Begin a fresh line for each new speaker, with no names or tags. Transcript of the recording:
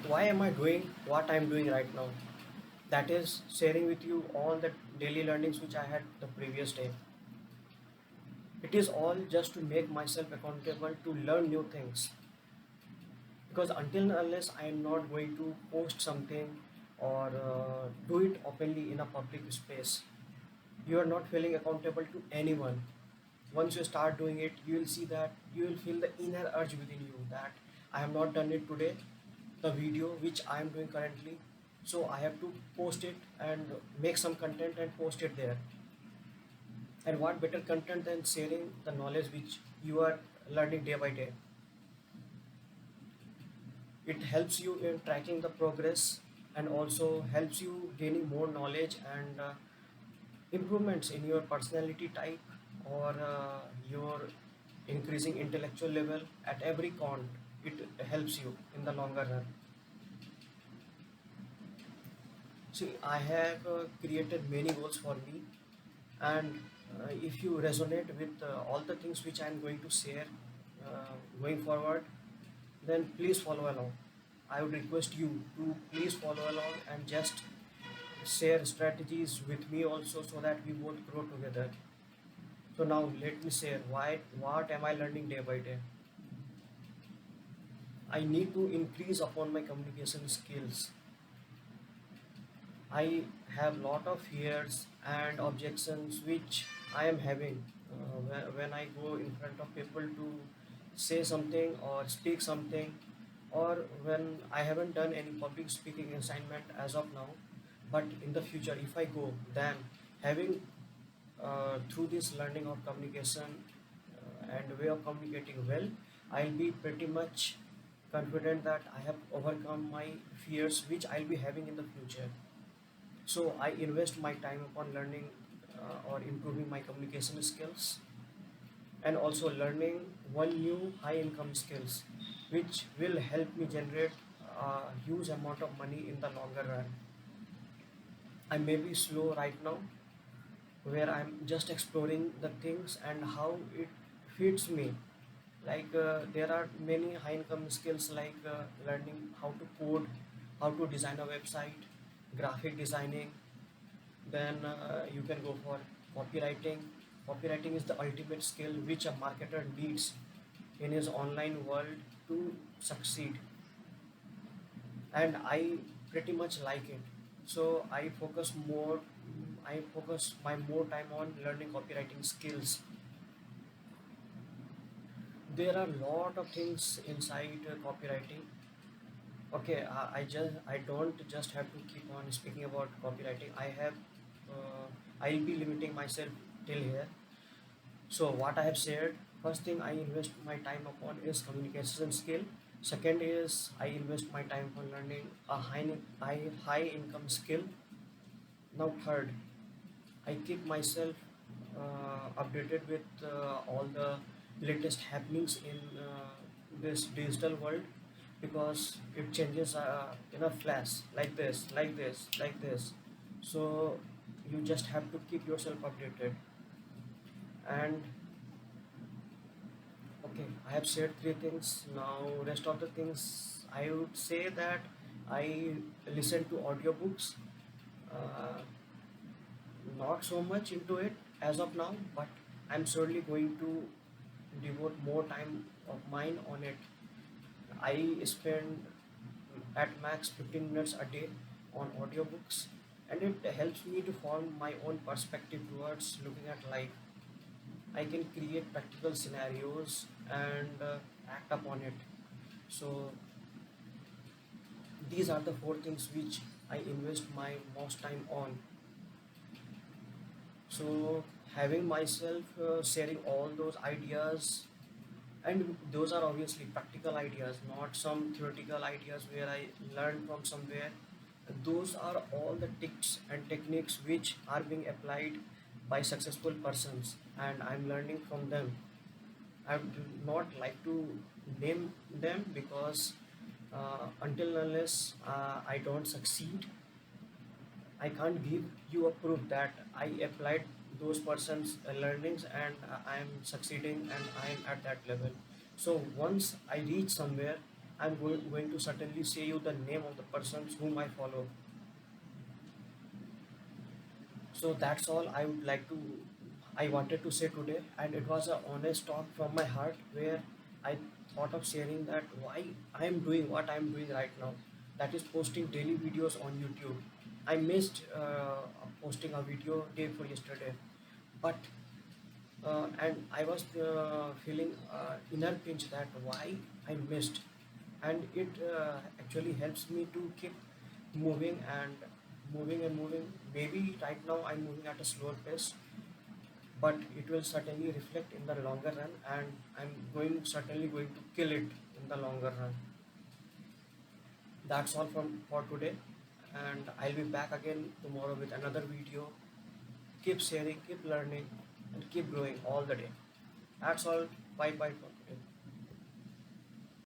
why am I doing what I'm doing right now? That is sharing with you all the daily learnings which I had the previous day. It is all just to make myself accountable to learn new things. Because until and unless I am not going to post something or do it openly in a public space, you are not feeling accountable to anyone. Once you start doing it, you will see that you will feel the inner urge within you that I have not done it today, the video which I am doing currently, so I have to post it and make some content and post it there. And what better content than sharing the knowledge which you are learning day by day? It helps you in tracking the progress and also helps you gaining more knowledge and improvements in your personality type or your increasing intellectual level at every count. It helps you in the longer run. See, I have created many goals for me, and if you resonate with all the things which I am going to share going forward, then please follow along. I would request you to please follow along and just share strategies with me also so that we both grow together. So now let me share why what am I learning day by day. I need to increase upon my communication skills. I have lot of fears and objections which I am having when I go in front of people to say something or speak something, or when I haven't done any public speaking assignment as of now. But in the future, if I go, then having through this learning of communication and way of communicating well, I'll be pretty much confident that I have overcome my fears which I'll be having in the future. So I invest my time upon learning or improving my communication skills and also learning one new high income skills which will help me generate a huge amount of money in the longer run. I may be slow right now where I'm just exploring the things and how it fits me. Like there are many high income skills like learning how to code, how to design a website, graphic designing. Then you can go for copywriting. Copywriting is the ultimate skill which a marketer needs in his online world to succeed, and I pretty much like it. So I focus my more time on learning copywriting skills. There are a lot of things inside copywriting. Okay, I don't just have to keep on speaking about copywriting. I'll be limiting myself till here. So what I have shared, first thing I invest my time upon is communication skill. Second is I invest my time on learning a high income skill. Now third, I keep myself updated with all the latest happenings in this digital world, because it changes in a flash, like this, like this, like this. So you just have to keep yourself updated. And okay, I have shared three things. Now, rest of the things I would say that I listen to audiobooks. Uh, Not so much into it as of now, but I'm surely going to devote more time of mine on it. I spend at max 15 minutes a day on audiobooks, and it helps me to form my own perspective towards looking at life. I can create practical scenarios and act upon it. So these are the four things which I invest my most time on. So having myself sharing all those ideas, and those are obviously practical ideas, not some theoretical ideas where I learned from somewhere. Those are all the tips and techniques which are being applied by successful persons, and I'm learning from them. I would not like to name them because until unless I don't succeed, I can't give you a proof that I applied those persons' learnings and I am succeeding and I am at that level. So once I reach somewhere, I'm going to certainly say you the name of the persons whom I follow. So that's all I wanted to say today, and it was a honest talk from my heart where I thought of sharing that why I am doing what I am doing right now. That is posting daily videos on YouTube. I missed posting a video day before yesterday, but and I was feeling inner pinch that why I missed, and it actually helps me to keep moving and moving and moving. Maybe right now I'm moving at a slower pace, but it will certainly reflect in the longer run, and I'm going certainly going to kill it in the longer run. That's all from for today, and I'll be back again tomorrow with another video. Keep sharing, keep learning, and keep growing all the day. That's all. Bye bye.